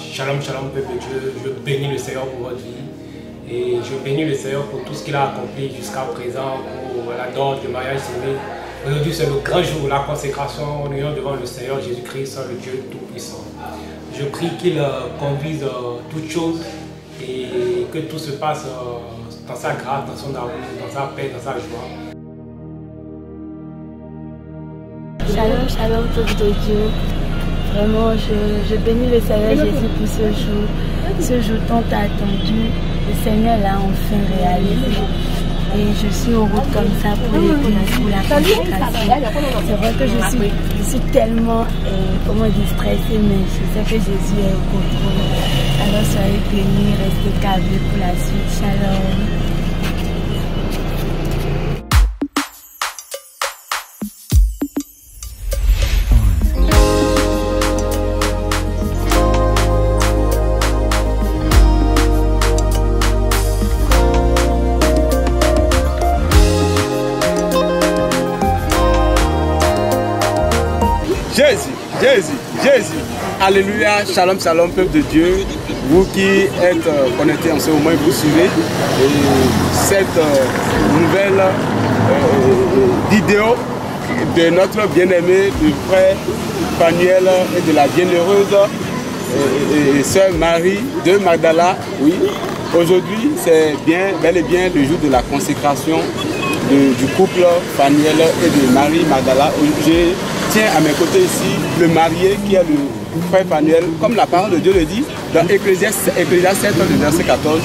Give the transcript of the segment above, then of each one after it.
Shalom, shalom, peuple de Dieu. Je bénis le Seigneur pour votre vie. Et je bénis le Seigneur pour tout ce qu'il a accompli jusqu'à présent, pour la dot, le mariage célébré. Aujourd'hui, c'est le grand jour, la consécration en union devant le Seigneur Jésus-Christ, le Dieu Tout-Puissant. Je prie qu'il conduise toutes choses et que tout se passe dans sa grâce, dans son amour, dans sa paix, dans sa joie. Shalom, shalom, peuple de Dieu. Vraiment, je bénis le Seigneur Jésus pour ce jour tant attendu. Le Seigneur l'a enfin réalisé. Et je suis en route comme ça pour l'église, pour la consécration. C'est vrai que je suis tellement stressée, mais je sais que Jésus est au contrôle. Alors soyez bénis, restez câblés pour la suite. Shalom. Jésus. Alléluia, shalom, shalom, peuple de Dieu. Vous qui êtes connectés en ce moment, vous suivez cette nouvelle vidéo de notre bien-aimé, du frère Fanuel et de la bienheureuse sœur Marie de Magdala. Oui, aujourd'hui, c'est bel et bien le jour de la consécration du couple Fanuel et de Marie Magdala. Je tiens à mes côtés ici le marié qui est le frère Fanuel, comme la parole de Dieu le dit dans Ecclésiaste 7, le verset 14.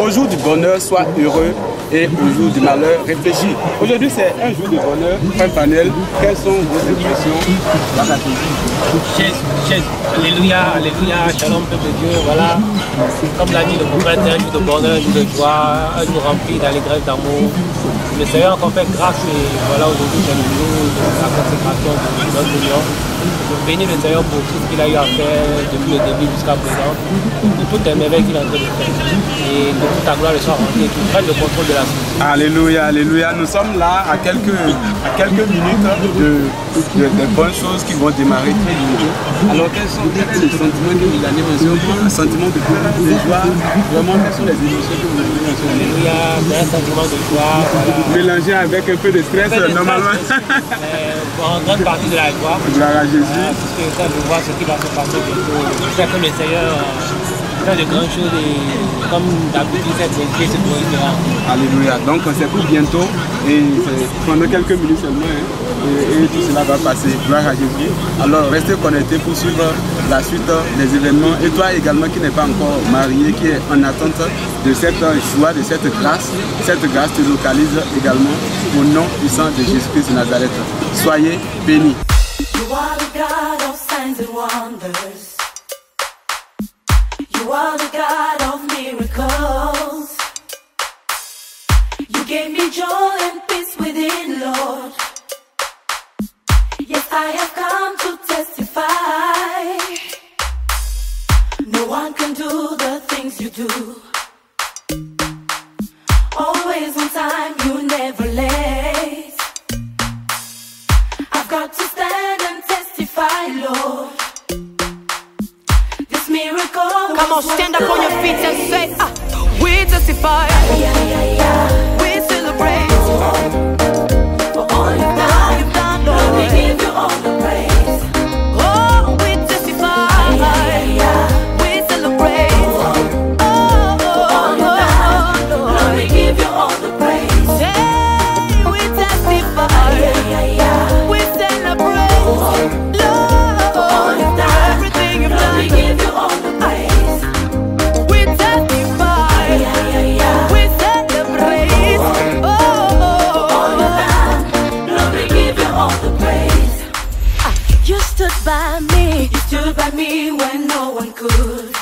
Au jour du bonheur, sois heureux, et au jour du malheur, réfléchis. Aujourd'hui, c'est un jour de bonheur. Frère Fanuel, quelles sont vos impressions? Alléluia, alléluia, shalom, peuple de Dieu. Voilà, comme l'a dit le prophète, un jour de bonheur, un jour de joie, un jour rempli d'allégresse, d'amour. Le Seigneur a encore fait grâce et voilà, aujourd'hui c'est le jour de la consécration de notre union. Je bénis le Seigneur pour tout ce qu'il a eu à faire depuis le début jusqu'à présent, pour toutes les merveilles qu'il est en train de faire. Et que toute ta gloire soit rendue et qu'il prenne le contrôle de la suite. Alléluia, alléluia. Nous sommes là à quelques minutes de bonnes choses qui vont démarrer très vite. Alors quels sont les sentiments que vous allez mentionner? Un sentiment de peur, de joie, vraiment quelles sont les émotions que vous allez mentionner? Alléluia, c'est un sentiment de joie. Voilà. Mélangé avec un peu de stress normalement. En grande partie de la joie. Gloire à Jésus. Parce que quand je vois ce qui va se passer bientôt, je sais que le Seigneur fait de grandes choses et comme d'habitude cette vérité se glorifiera. Alléluia. Donc c'est pour bientôt et pendant quelques minutes seulement et tout cela va passer. Gloire à Jésus. Alors restez connectés pour suivre la suite des événements. Et toi également qui n'est pas encore marié, qui est en attente de cette joie, de cette grâce te localise également au nom puissant de Jésus-Christ de Nazareth. Soyez bénis. You are the God of signs and wonders. You are the God of miracles. You gave me joy and peace within, Lord. Yes, I have come to testify. No one can do the things you do. Always on time, you never late. I've got to stand and testify, Lord. This miracle. Come on, stand up on your feet and say, we testify. We celebrate For all you've done, Lord, we give you all the praise. Oh, we testify. We celebrate. Oh, For all you've done, Lord, we give you all the praise. hey, we testify. We celebrate. Lord, For all you've done, everything you've Lord, we done. give you all the praise. We testify. We celebrate. All you've done, Lord, we give you all the praise. You stood by me. You stood by me when no one could.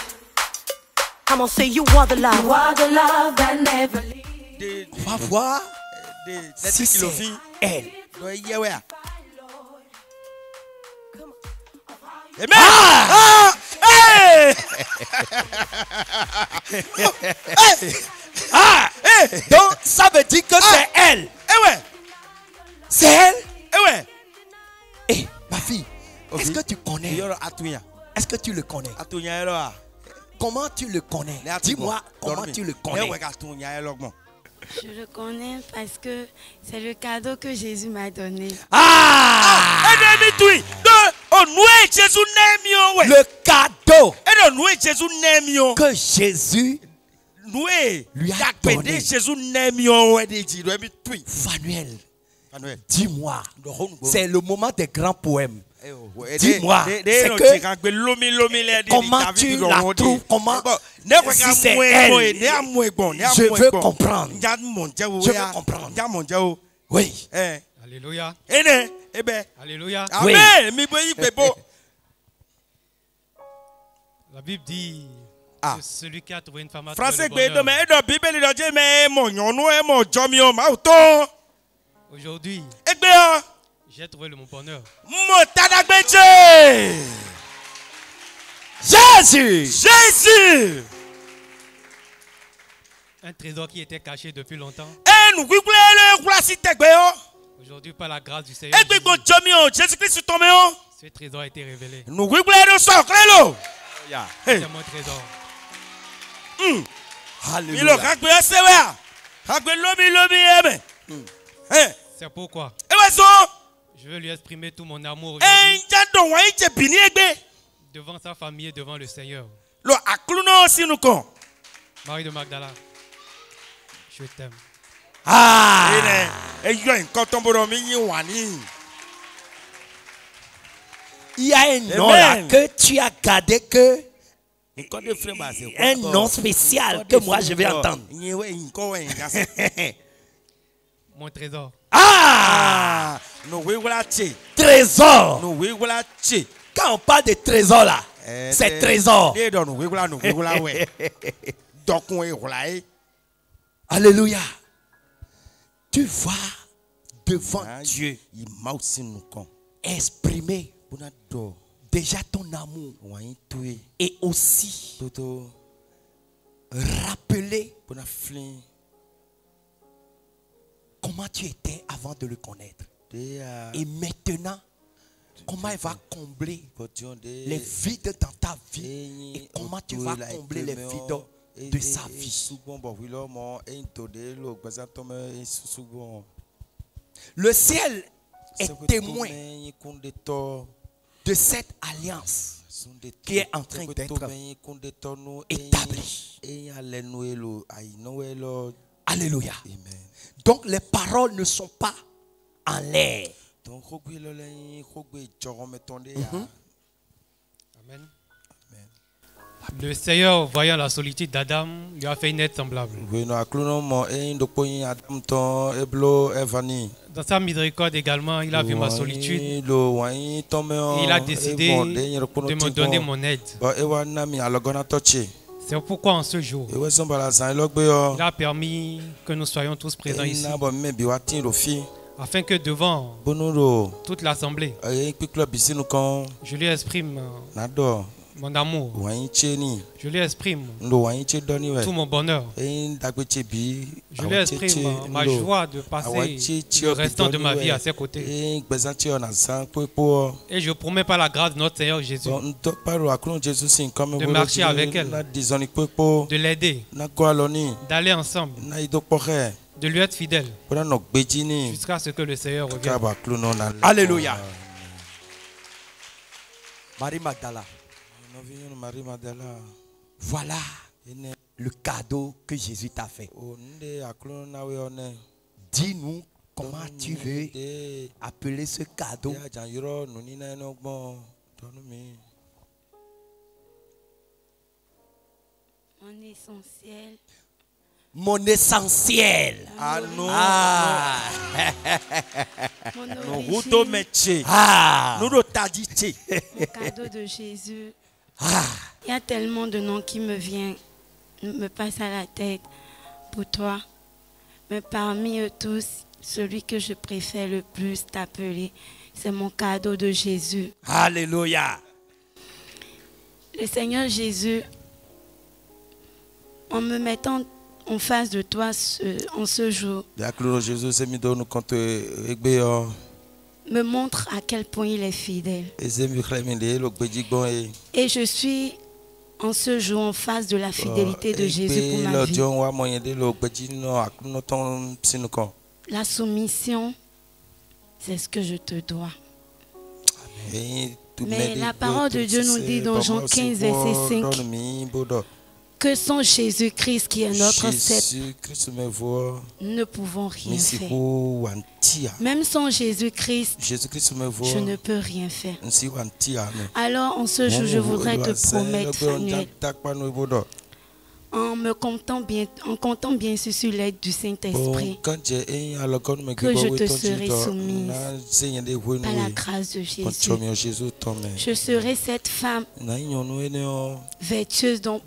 Come on, say you are the love. You are the love that never leaves. On va voir si c'est elle. Amen. Donc ça veut dire que c'est elle. Eh ouais. C'est elle. Eh ouais. Eh ma fille, est-ce que tu connais? Est-ce que tu le connais? comment tu le connais? Dis-moi comment tu le connais. Je le connais parce que c'est le cadeau que Jésus m'a donné. Le cadeau que Jésus lui a donné. Fanuel, dis-moi, c'est le moment des grands poèmes. Dis-moi, c'est que comment tu la trouves, comment si c'est elle, je veux comprendre. Je veux comprendre. Oui. Alléluia. Alléluia. Oui. La Bible dit Ah. que celui qui a trouvé une femme a Français trouvé le bonheur. Aujourd'hui, j'ai trouvé mon bonheur. Jésus. Un trésor qui était caché depuis longtemps. Aujourd'hui, par la grâce du Seigneur, ce trésor a été révélé. C'est mon trésor. Alléluia. C'est pourquoi je veux lui exprimer tout mon amour aujourd'hui devant sa famille et devant le Seigneur. Marie de Magdala, je t'aime. Il y a un nom là que tu as gardé que un nom spécial que moi je vais entendre. Mon trésor. Trésor. Quand on parle de trésor là, c'est trésor. Alléluia. Tu vas devant Dieu exprimer déjà ton amour et aussi rappeler comment tu étais avant de le connaître. Et maintenant, comment il va combler les vides dans ta vie et comment tu vas combler les vides de sa vie. Le ciel est témoin de cette alliance qui est en train d'être établie. Alléluia. Donc les paroles ne sont pas en l'air. Amen. Le Seigneur, voyant la solitude d'Adam, lui a fait une aide semblable. Dans sa miséricorde également, il a vu ma solitude. Et il a décidé de me donner mon aide. C'est pourquoi en ce jour, il a permis que nous soyons tous présents ici. Afin que devant toute l'assemblée, je lui exprime mon amour. Je lui exprime tout mon bonheur. Je lui exprime ma joie de passer le restant de ma vie à ses côtés. Et je promets par la grâce de notre Seigneur Jésus de marcher avec elle, de l'aider, d'aller ensemble, de lui être fidèle jusqu'à ce que le Seigneur revienne. Alléluia. Marie Magdala. Voilà le cadeau que Jésus t'a fait. Dis-nous comment tu veux appeler ce cadeau. Mon essentiel. Mon essentiel. Mon origine. Le cadeau de Jésus. Il y a tellement de noms qui me passent à la tête pour toi. Mais parmi eux tous, celui que je préfère le plus t'appeler, c'est mon cadeau de Jésus. Alléluia. Le Seigneur Jésus, en me mettant en face de toi en ce jour, me montre à quel point il est fidèle. Et je suis en ce jour en face de la fidélité de Jésus pour ma vie. La soumission, c'est ce que je te dois. Mais la parole de Dieu nous dit dans Jean 15, verset 5, que sans Jésus-Christ qui est notre cèpe, nous ne pouvons rien faire. Même sans Jésus-Christ, je ne peux rien faire. Alors en ce jour, je voudrais te promettre, Fanny, en comptant bien sûr sur l'aide du Saint-Esprit, que je te serai soumise à la grâce de Jésus. Je serai cette femme vertueuse dont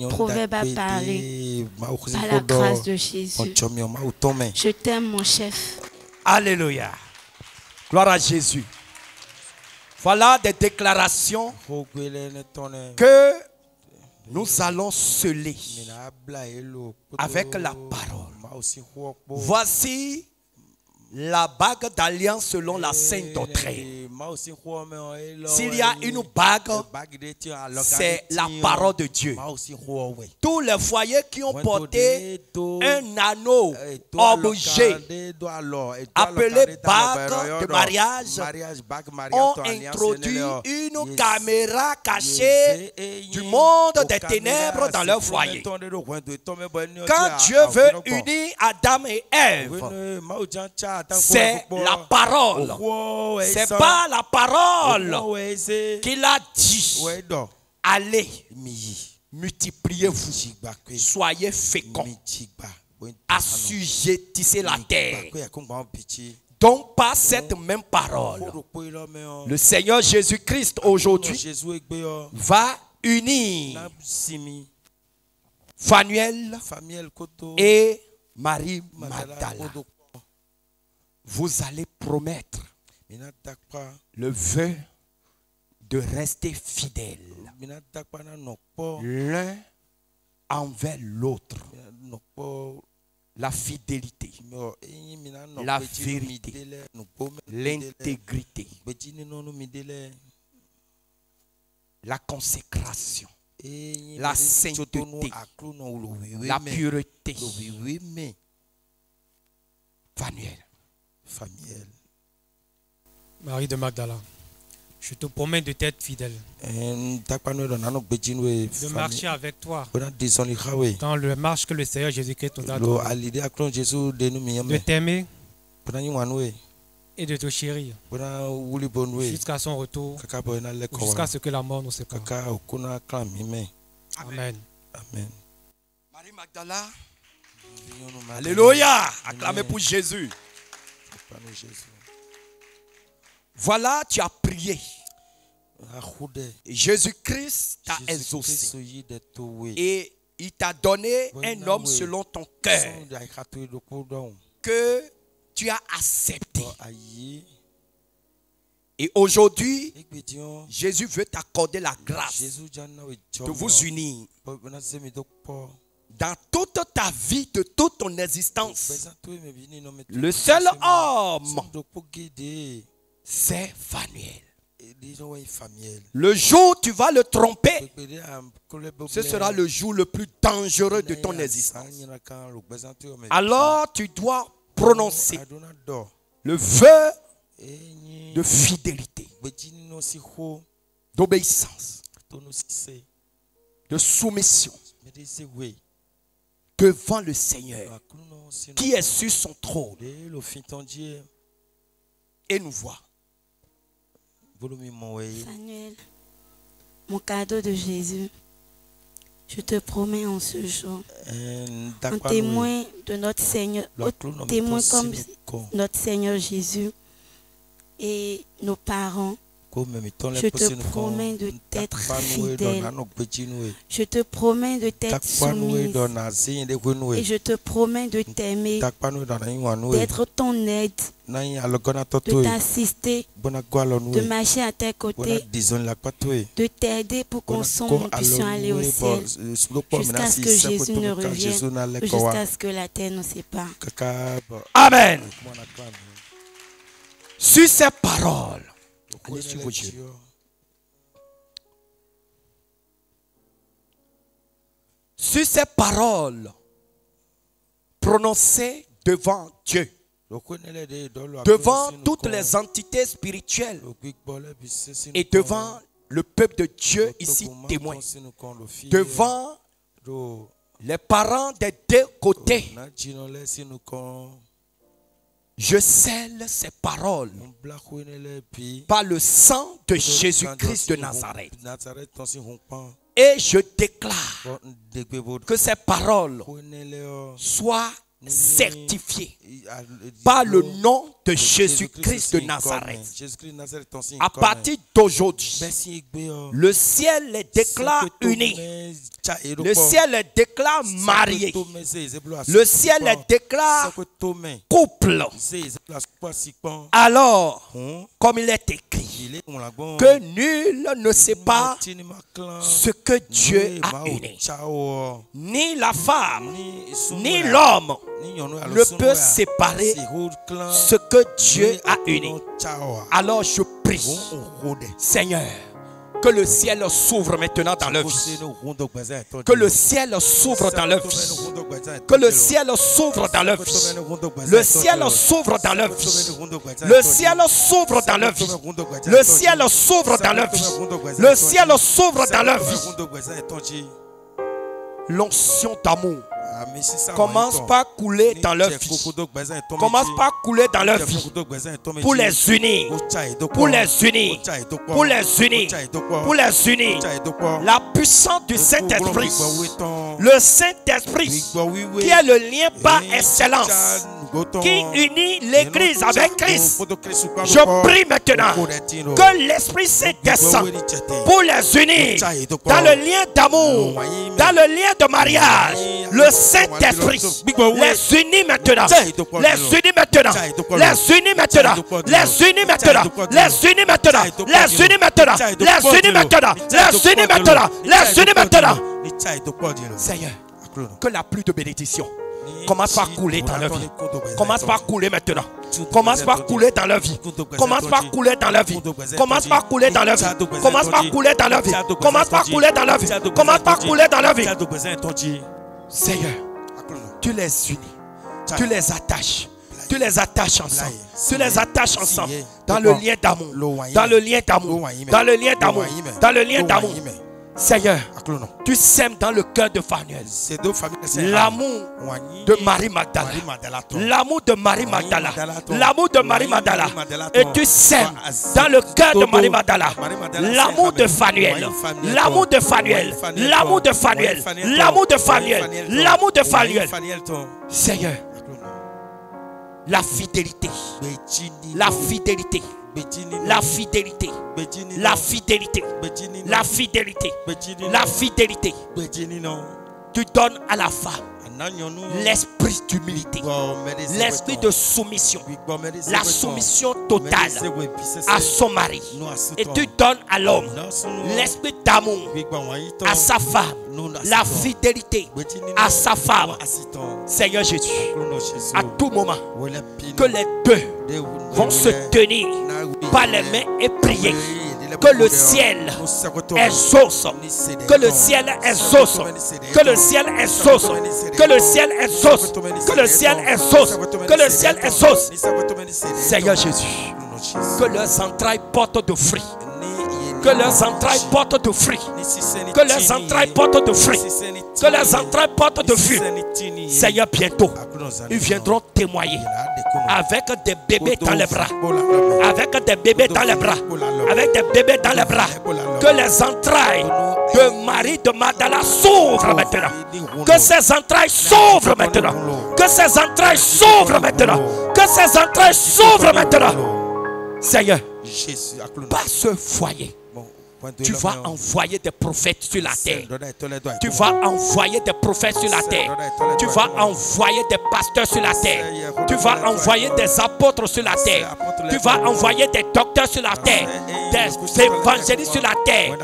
Proverbe a parlé à la grâce de Jésus. Je t'aime, mon chef. Alléluia. Gloire à Jésus. Voilà des déclarations que nous allons sceller avec la parole. Voici la bague d'alliance selon la sainte doctrine. S'il y a une bague, c'est la parole de Dieu. Tous les foyers qui ont porté un anneau objet appelé bague de mariage ont introduit une caméra cachée du monde des ténèbres dans leur foyer. Quand Dieu veut unir Adam et Ève, c'est la parole. C'est pas la parole qu'il a dit. Allez, multipliez-vous, soyez féconds, assujettissez la terre. Donc par cette même parole, le Seigneur Jésus-Christ aujourd'hui va unir Phanuel et Marie Magdala. Vous allez promettre le vœu de rester fidèles l'un envers l'autre. La fidélité, la vérité, l'intégrité, la consécration, la sainteté, la pureté. Phanuel. Marie de Magdala, je te promets de t'être fidèle, de marcher avec toi dans la marche que le Seigneur Jésus-Christ nous a donnée, de t'aimer et de te chérir jusqu'à son retour, jusqu'à ce que la mort nous sépare. Amen. Amen. Marie Magdala. Alléluia. Acclamez pour Jésus. Voilà, tu as prié. Jésus-Christ t'a exaucé. Et il t'a donné un homme selon ton cœur que tu as accepté. Et aujourd'hui, Jésus veut t'accorder la grâce de vous unir dans toute ta vie, de toute ton existence. Le seul homme, c'est Phanuel. Le jour où tu vas le tromper, ce sera le jour le plus dangereux de ton existence. Alors tu dois prononcer le vœu de fidélité, d'obéissance, de soumission devant le Seigneur qui est sur son trône et nous voit. Phanuel, mon cadeau de Jésus, je te promets en ce jour, en témoin de notre Seigneur, témoin comme notre Seigneur Jésus et nos parents, je te promets de t'être fidèle. Je te promets de t'être soumise. Et je te promets de t'aimer, d'être ton aide, de t'assister, de marcher à tes côtés, de t'aider pour qu'ensemble nous puissions aller au ciel, jusqu'à ce que Jésus ne revienne, jusqu'à ce que la terre nous sépare. Amen. Sur ces paroles, allez sur vos yeux. sur ces paroles prononcées devant Dieu, devant toutes les entités spirituelles et devant le peuple de Dieu ici témoin, devant les parents des deux côtés, je scelle ces paroles par le sang de Jésus-Christ de Nazareth. Et je déclare que ces paroles soient certifiées par le nom de Jésus-Christ de Nazareth. À partir d'aujourd'hui, le ciel les déclare unis. Le ciel les déclare mariés. Le ciel les déclare couple. Alors, comme il est écrit, que nul ne sépare ce que Dieu a uni. Ni la femme, ni l'homme ne peut séparer ce que Dieu a uni. Alors je prie, Seigneur, que le ciel s'ouvre maintenant dans leur vie. Que le ciel s'ouvre dans leur vie. Que le ciel s'ouvre dans leur vie. Le ciel s'ouvre dans leur vie. Le ciel s'ouvre dans leur vie. Le ciel s'ouvre dans leur vie. Le ciel s'ouvre dans leur vie. L'onction d'amour commence par couler dans leur vie. Commence par couler dans leur vie. Pour les unir. Pour les unir. Pour les unir. Pour les unir. La puissance du Saint-Esprit. Le Saint-Esprit qui est le lien par excellence, qui unit l'Église avec Christ. Je prie maintenant que l'Esprit Saint descend pour les unir dans le lien d'amour, dans le lien de mariage. Le Saint-Esprit les unit maintenant. Les unit maintenant. Les unit maintenant. Les unit maintenant. Les unit maintenant. Les unit maintenant. Les unit maintenant. Les unit maintenant. Les unit maintenant. Seigneur, que la pluie de bénédiction commence par couler dans leur vie. Commence par couler maintenant. Commence par couler dans leur vie. Commence par couler dans leur vie. Commence par couler dans leur vie. Commence par couler dans leur vie. Commence par couler dans leur vie. Commence par couler dans leur vie. Seigneur, tu les unis. Tu les attaches. Tu les attaches ensemble. Tu les attaches ensemble. Dans le lien d'amour. Dans le lien d'amour. Dans le lien d'amour. Dans le lien d'amour. Seigneur, tu sèmes dans le cœur de Fanuel l'amour de Marie Magdala. L'amour de Marie Magdala. L'amour de Marie Magdala. Et tu sèmes dans le cœur de Marie Magdala l'amour de Fanuel. L'amour de Fanuel. L'amour de Fanuel. L'amour de Fanuel. L'amour de Fanuel. Seigneur, la fidélité. La fidélité. La fidélité, la fidélité, la fidélité, la fidélité. Tu donnes à la femme l'esprit d'humilité, l'esprit de soumission, la soumission totale à son mari. Et tu donnes à l'homme l'esprit d'amour à sa femme, la fidélité à sa femme. Seigneur Jésus, à tout moment, que les deux vont se tenir par les mains et prier. Que le ciel exauce. Que le ciel exauce. Que le ciel exauce. Que le ciel exauce. Que le ciel exauce. Que le ciel exauce. Seigneur Jésus, que leurs entrailles portent de fruits. Que leurs entrailles portent de fruits. Que leurs entrailles portent de fruits. Que leurs entrailles portent de fruits. Seigneur, bientôt, ils viendront témoigner avec des bébés dans les bras. Avec des bébés dans les bras. Avec des bébés dans les bras. Que les entrailles de Marie de Magdala s'ouvrent maintenant. Que ces entrailles s'ouvrent maintenant. Que ces entrailles s'ouvrent maintenant. Que ces entrailles s'ouvrent maintenant. Seigneur, par ce foyer, tu vas envoyer des prophètes sur la terre. Tu vas envoyer des prophètes sur la terre. Tu vas envoyer des pasteurs sur la terre. Tu vas envoyer des apôtres sur la terre. Tu vas envoyer des docteurs sur la terre. Des évangélistes sur la terre.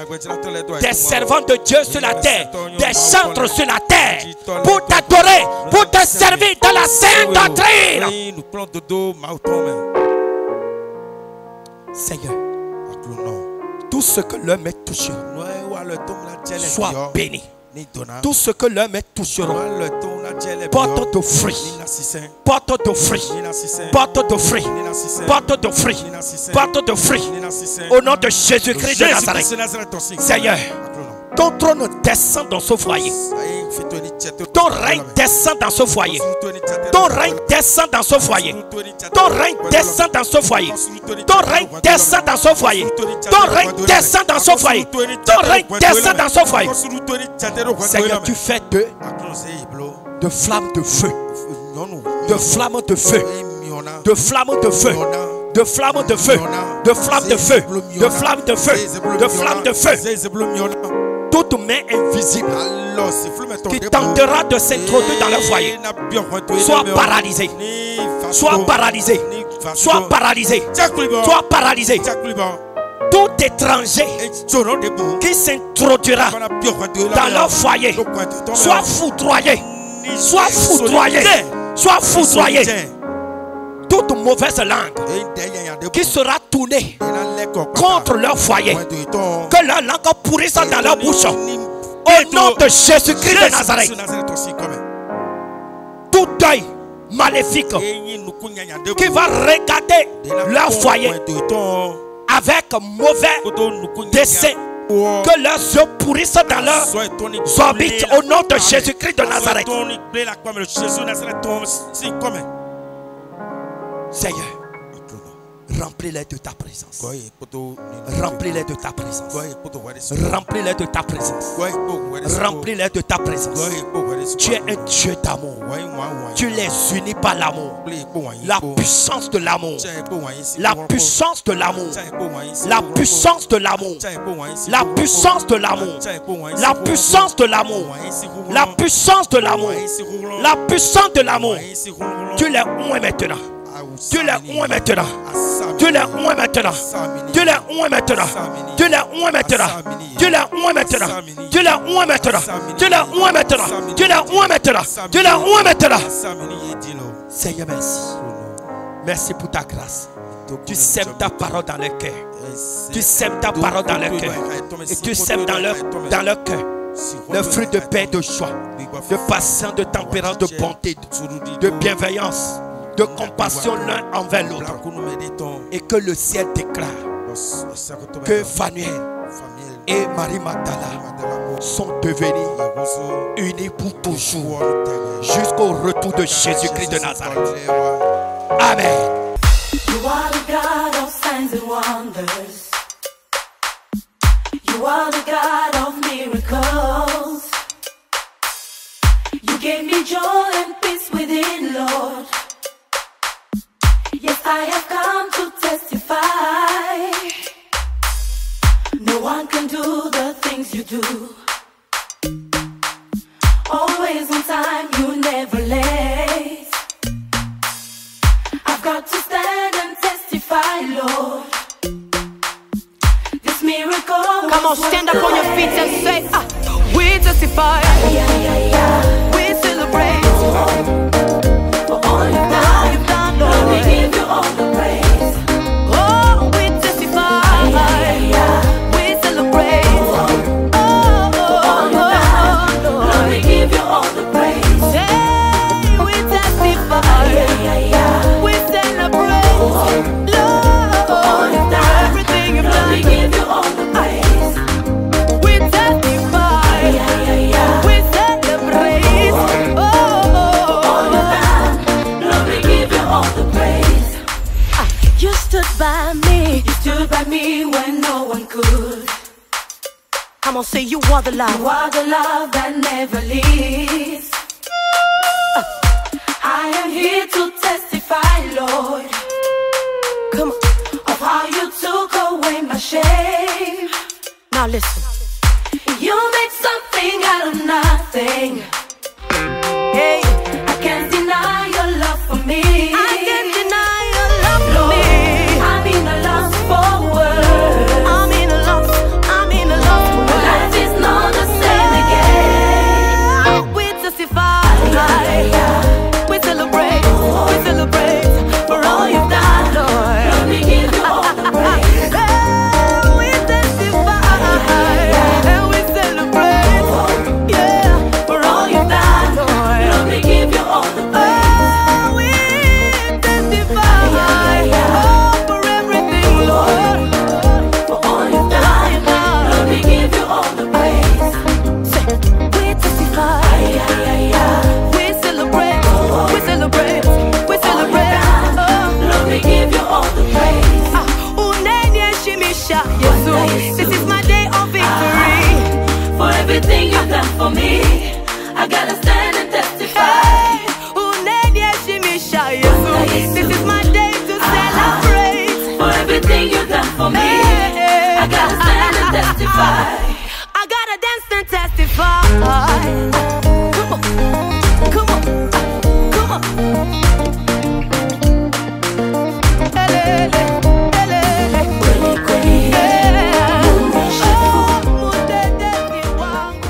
Des servants de Dieu sur la terre. Des chantres sur la terre. Pour t'adorer, pour te servir dans la sainte doctrine. Seigneur, tout ce que l'homme est touché soit béni. Tout ce que leurs mains toucheront porte de fruits, porte de fruits, porte de fruits, porte de fruits, porte de fruits. Au nom de Jésus-Christ de Nazareth, Seigneur, ton trône descend dans ce foyer. Ton règne descend dans ce foyer. Ton règne descend dans ce foyer. Ton règne descend dans ce foyer. Ton règne descend dans ce foyer. Ton règne descend dans ce foyer. Ton règne descend dans ce foyer. Seigneur, tu fais de flammes de feu. De flammes de feu. De flammes de feu. De flammes de feu. De flammes de feu. De flammes de feu. De flammes de feu. Toute main invisible qui tentera de s'introduire dans le foyer soit paralysée. Soit paralysée. Soit paralysée. Soit paralysée. Tout étranger qui s'introduira dans leur foyer soit foudroyé. Soit foudroyé. Soit foudroyé. Toute mauvaise langue qui sera tournée contre leur foyer, que leur langue pourrisse dans leur bouche, au nom de Jésus-Christ de Nazareth. Tout œil maléfique qui va regarder leur foyer avec mauvais dessein, que leurs yeux pourrissent dans leurs orbites, au nom de Jésus-Christ de Nazareth. Seigneur, remplis-les de ta présence. Remplis-les de ta présence. Remplis-les de ta présence. Remplis-les de ta présence. Tu es un Dieu d'amour. Tu les unis par l'amour. La puissance de l'amour. La puissance de l'amour. La puissance de l'amour. La puissance de l'amour. La puissance de l'amour. La puissance de l'amour. La puissance de l'amour. Tu les oins maintenant. Tu les oins maintenant. Tu les oins maintenant. Tu les oins maintenant. Tu les oins maintenant. Tu les oins maintenant. Tu les oins maintenant. Tu les oins maintenant. Tu les oins maintenant. Tu les oins maintenant. Seigneur, merci. Merci pour ta grâce. Tu sèmes ta parole dans le cœur. Tu sèmes ta parole dans le cœur. Et tu sèmes dans leur cœur le fruit de paix, de joie, de patience, de tempérance, de bonté, de bienveillance, de compassion l'un envers l'autre. Et que le ciel déclare que Fanuel et Marie-Magdala sont devenus unis pour toujours jusqu'au retour de Jésus-Christ de Nazareth. Amen. You are the God of signs and wonders. You are the God of miracles. You gave me joy and peace within, Lord. Yes, I have come to testify. No one can do the things you do. Always on time, you never late. I've got to stand and testify, Lord. This miracle. Come on, stand up on your feet and say, we testify. We celebrate. For all you've done, Lord, we give you all the praise. Oh, we testify. We celebrate. Oh, for all you've done, Lord, we give you all the praise. Hey, we testify. We celebrate. Lord, for all you've done, everything you've Lord, done. we give you all the praise. We testify. We celebrate. Lord, we give you all the praise. You stood by me. You stood by me when no one could. I'm gonna say you are the love. You are the love that never leaves. I am here to testify, Lord, Come on. of how you took away my shame. Now listen. You made something out of nothing. Hey, I can't deny your love for me. I can't deny your love for Lord, me. I'm in a lost for words. I'm in a love. I'm in a love. My life is not the same again. We testify. We celebrate. We celebrate for all you've done, Lord. Lord, we give you all the praise. We testify. testify. I gotta dance and testify. Come on, come on, come on. Elele, elele, kweli kweli, yeah. Mudede wangu.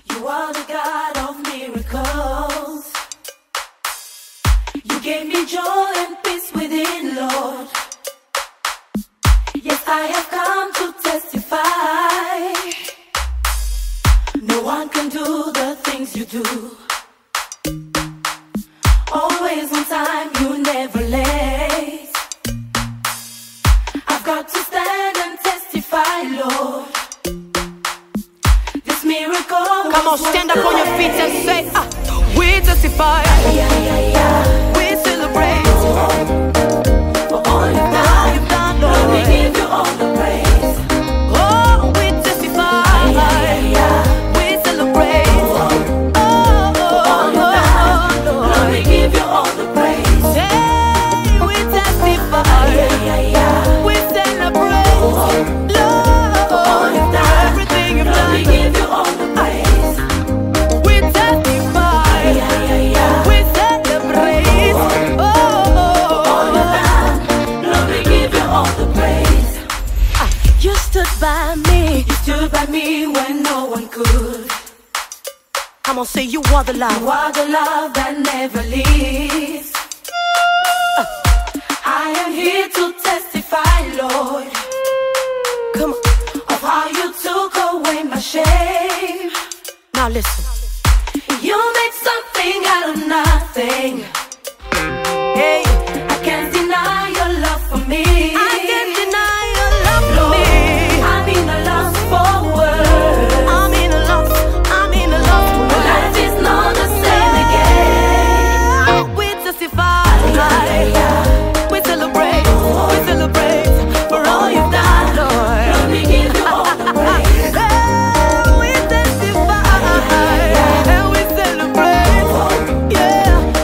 You are the God of miracles. You gave me joy and peace within, Lord. Yes, I have come to testify. No one can do the things you do. Always on time, you never late. I've got to stand and testify, Lord. This miracle. Come on, stand up on your feet and say, we testify. We celebrate For all you've done, Lord, we give you all the praise. Oh, we testify. We celebrate. Oh, Lord, we give you all the praise. hey, we testify. We celebrate. Lord, everything you've Lord, we done. give you all the praise. We testify. We celebrate. Lord, we give you all the praise. You stood by me. You stood by me when no one could. I'm gonna say you are the love. You are the love that never leaves. I am here to testify, Lord, Come on. of how you took away my shame. Now listen. You made something out of nothing. Hey, I can't deny your love for me. I can't deny your love for Lord, me. I'm in a loss for words. I'm in a love. I'm in a love for My life is not the same again. We testify. We celebrate. We celebrate for all you've done, Lord. Lord, we give you all the praise. We testify and we celebrate. Yeah,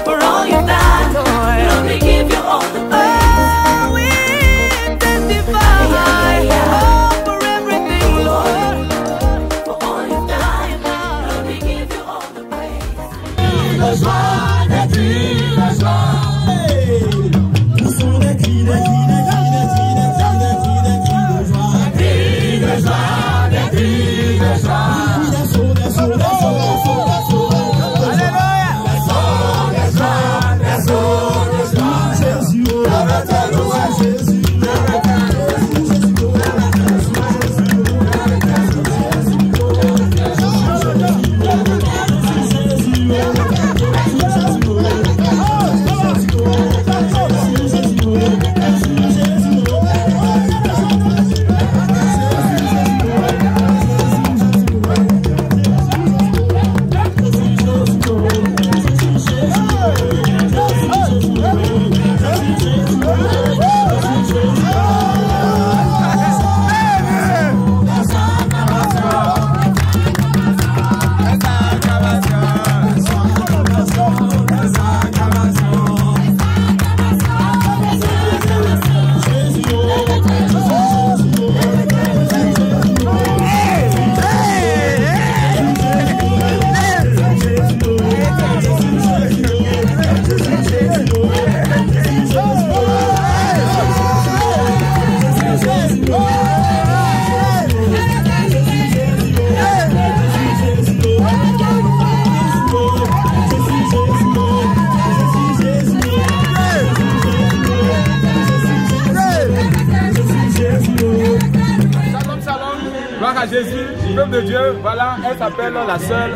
Gloire à Jésus, peuple de Dieu, voilà, elle s'appelle la sœur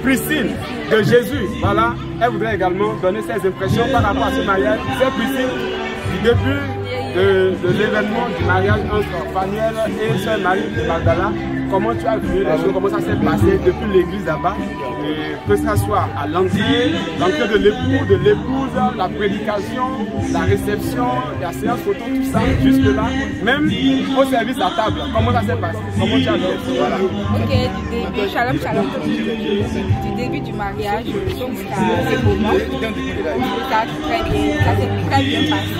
Priscille de Jésus. Voilà, elle voudrait également donner ses impressions par rapport à ce mariage. Sœur Priscille, du début de l'événement du mariage entre Fanuel et sœur Marie de Magdala, comment tu as vu les choses, comment ça s'est passé depuis l'église là-bas, que ce soit à l'entrée de l'époux, de l'épouse, la prédication, la réception, la séance photo, tout ça, jusque-là, même au service à table, comment ça s'est passé, comment tu as vu. Voilà. Ok, du début, shalom, shalom, du début du mariage jusqu'à ce moment, ça s'est très bien passé.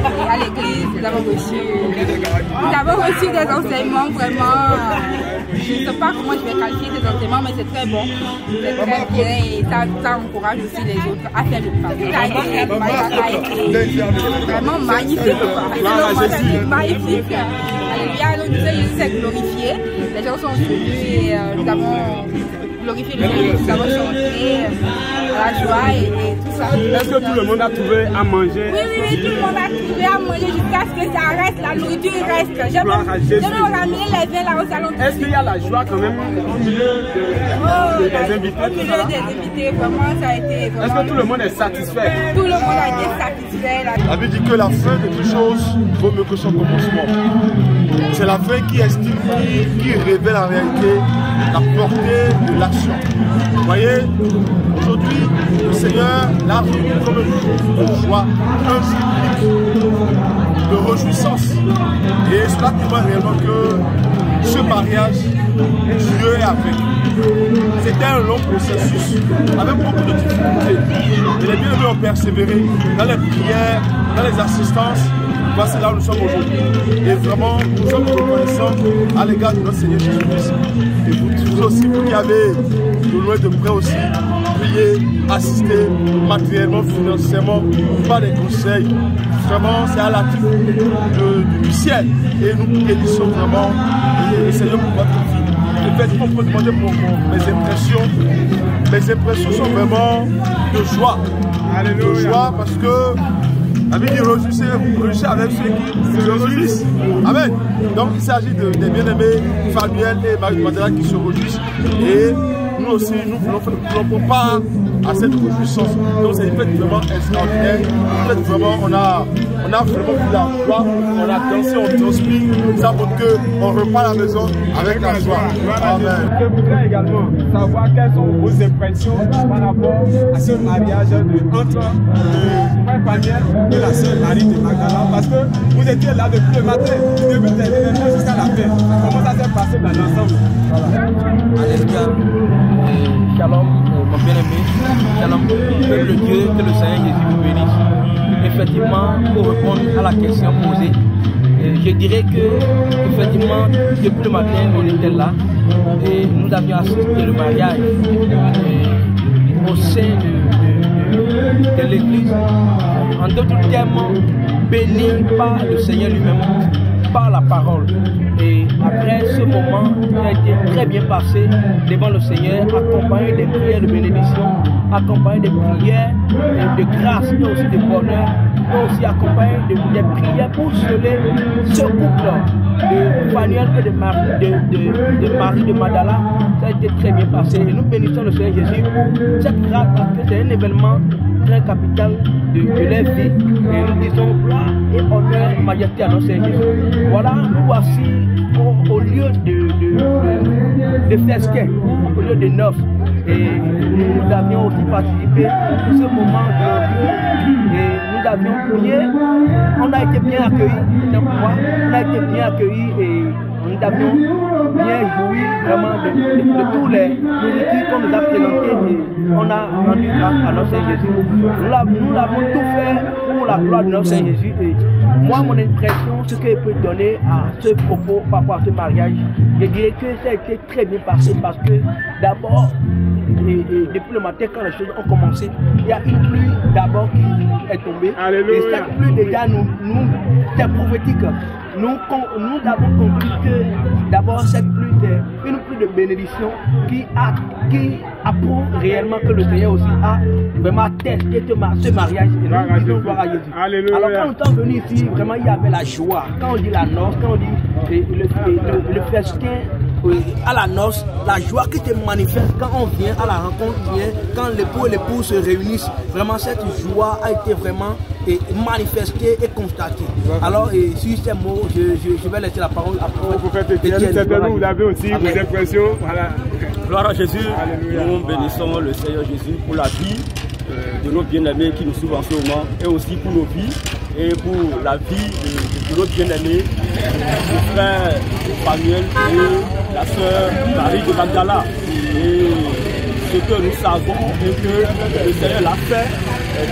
Et à l'église, nous avons reçu des enseignements vraiment, je ne sais pas comment je vais qualifier ces enseignements, mais c'est très bon, c'est très bien et ça encourage aussi les autres à faire le pas. Ça a été vraiment magnifique. Magnifique. Alléluia, nous Jésus s'est glorifié, les gens sont venus et nous avons glorifié le Seigneur, nous avons chanté la joie et tout ça. Est-ce que tout le monde a trouvé à manger? Oui, tout le monde a trouvé à manger jusqu'à ce que ça reste, la nourriture reste. Je vais ramener les vins là au salon. Est-ce qu'il y a la joie quand même au milieu des invités? Au milieu des invités, vraiment ça a été vraiment... Est-ce que tout le monde est satisfait? Tout le monde a été satisfait. La Bible dit que la fin de toute chose vaut mieux que son commencement. C'est la fin qui estime, qui révèle en réalité la portée de l'action. Vous voyez, aujourd'hui, le Seigneur l'a réuni comme un jour de joie, un jour de réjouissance. Et cela témoigne réellement que ce mariage, Dieu est avec. C'était un long processus, avec beaucoup de difficultés. Et les bien-aimés ont persévéré dans les prières, dans les assistances. Voici là où nous sommes aujourd'hui. Et vraiment, nous sommes reconnaissants à l'égard de notre Seigneur Jésus-Christ. Et vous aussi, vous qui avez de loin de près aussi, prié, assisté matériellement, financièrement, par des conseils. Vraiment, c'est à la titre du ciel. Et nous bénissons vraiment le Seigneur pour votre vie. Effectivement, on peut demander pour mes impressions. Mes impressions sont vraiment de joie. Alléluia. De joie parce que la Bible dit réjouissez avec ceux qui se réjouissent. Amen. Donc il s'agit des bien-aimés Fanuel et Marie de Magdala qui se réjouissent. Et nous aussi, nous voulons part à cette réjouissance. Donc c'est une fête vraiment extraordinaire. En fait, vraiment, on a vraiment vu la joie, on a dansé, on transpire. Ça montre qu'on repart à la maison avec la joie. Amen. Je voudrais également savoir quelles sont vos impressions par rapport à ce mariage entre frère Fanuel et la sœur Marie de Magdala. Parce que vous étiez là depuis le matin, du début des événements jusqu'à la fin. Comment ça s'est passé dans l'ensemble? Voilà. Alléluia. Shalom, mon bien-aimé. Shalom, peuple de Dieu, que le Seigneur Jésus vous bénisse. Effectivement, pour répondre à la question posée, je dirais que, effectivement, depuis le matin, on était là et nous avions assisté le mariage au sein de l'église, en d'autres termes, béni par le Seigneur lui-même, par la parole. Et après ce moment qui a été très bien passé devant le Seigneur, accompagné des prières de bénédiction, accompagné des prières de grâce et aussi de bonheur, et aussi accompagné des prières pour sceller ce couple de Fanuel et de Marie de Magdala. Ça a été très bien passé et nous bénissons le Seigneur Jésus pour cette grâce parce que c'est un événement très capital de leur vie. Et nous disons gloire et honneur et majesté à notre Seigneur Jésus. Voilà, nous voici au lieu de festin, au lieu de noces. Et nous avions aussi participé à ce moment glorieux. Et nous avions prié, on a été bien accueillis, on a été bien accueillis et nous avions bien joui vraiment de tous les nourritures qu'on nous a présentées et on a rendu grâce à notre Seigneur Jésus. Nous l'avons tout fait pour la gloire de notre Seigneur Jésus. Et moi, mon impression, ce que je peux donner à ce propos par rapport à ce mariage, je dirais que ça a été très bien passé parce que d'abord, et depuis le matin, quand les choses ont commencé, il y a une pluie d'abord qui est tombée. Alléluia. Et cette pluie déjà c'est prophétique. nous avons compris que d'abord cette pluie est une pluie de bénédiction qui approuve réellement que le Seigneur aussi a vraiment testé ce mariage. Et nous disons gloire à Jésus. Alléluia. Alors quand nous sommes venus ici, vraiment il y avait la joie. Quand on dit la noce, quand on dit le festin à la noce, la joie qui se manifeste quand on vient à la rencontre, quand l'époux et l'épouse se réunissent, vraiment cette joie a été vraiment manifestée et constatée. Alors sur ces mots, je vais laisser la parole à prophète Étienne. Certainement vous avez aussi vos impressions. Voilà. Gloire à Jésus. Alléluia. Nous bénissons le Seigneur Jésus pour la vie de nos bien-aimés qui nous suivent en ce moment et aussi pour nos vies et pour la vie de nos bien-aimés, le frère Samuel et la sœur Marie de Magdala. Et ce que nous savons et que le Seigneur l'a fait,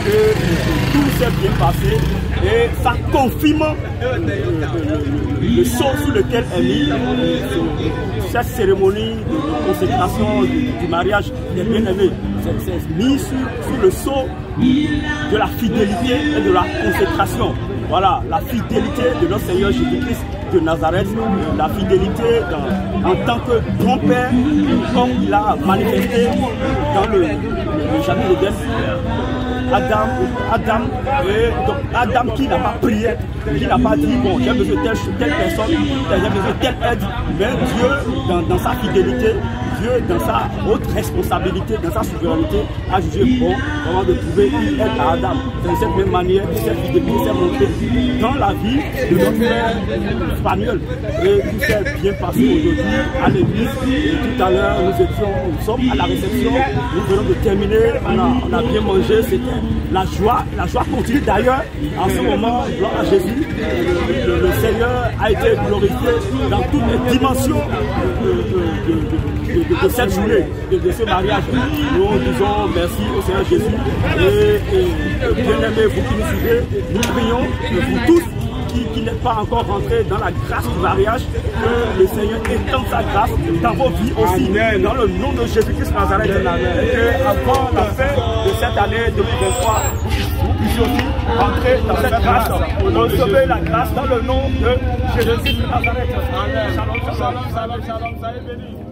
que tout s'est bien passé et ça confirme le sceau sur lequel est mis cette cérémonie de consécration du mariage des bien-aimés. C'est mis sur le sceau de la fidélité et de la consécration. Voilà, la fidélité de notre Seigneur Jésus-Christ de Nazareth, la fidélité en tant que grand-père, comme il a manifesté dans le jardin d'Éden. Adam qui n'a pas prié, qui n'a pas dit bon j'ai besoin de telle personne, j'ai besoin de telle aide, mais Dieu dans sa fidélité, Dieu dans sa haute responsabilité, dans sa souveraineté a jugé bon vraiment de trouver une aide à Adam. De cette même manière, cette fidélité s'est montrée dans la vie de notre frère Samuel et tout s'est bien passé aujourd'hui à l'église. Et tout à l'heure nous sommes à la réception, nous venons de terminer, on a bien mangé, c'était la joie continue d'ailleurs. En ce moment, gloire à Jésus, le Seigneur a été glorifié dans toutes les dimensions de cette journée, de ce mariage. Nous disons merci au Seigneur Jésus et bien aimés, vous qui nous suivez, nous prions pour tous qui n'êtes pas encore rentrés dans la grâce du mariage, que le Seigneur étende sa grâce dans vos vies aussi. Amen. Dans le nom de Jésus-Christ Nazareth. Et qu'avant la fin de cette année 2023, vous puissiez aussi rentrer dans cette grâce. Recevez la grâce dans le nom de Jésus-Christ Nazareth. Amen. Shalom, shalom, shalom, shalom, shalom,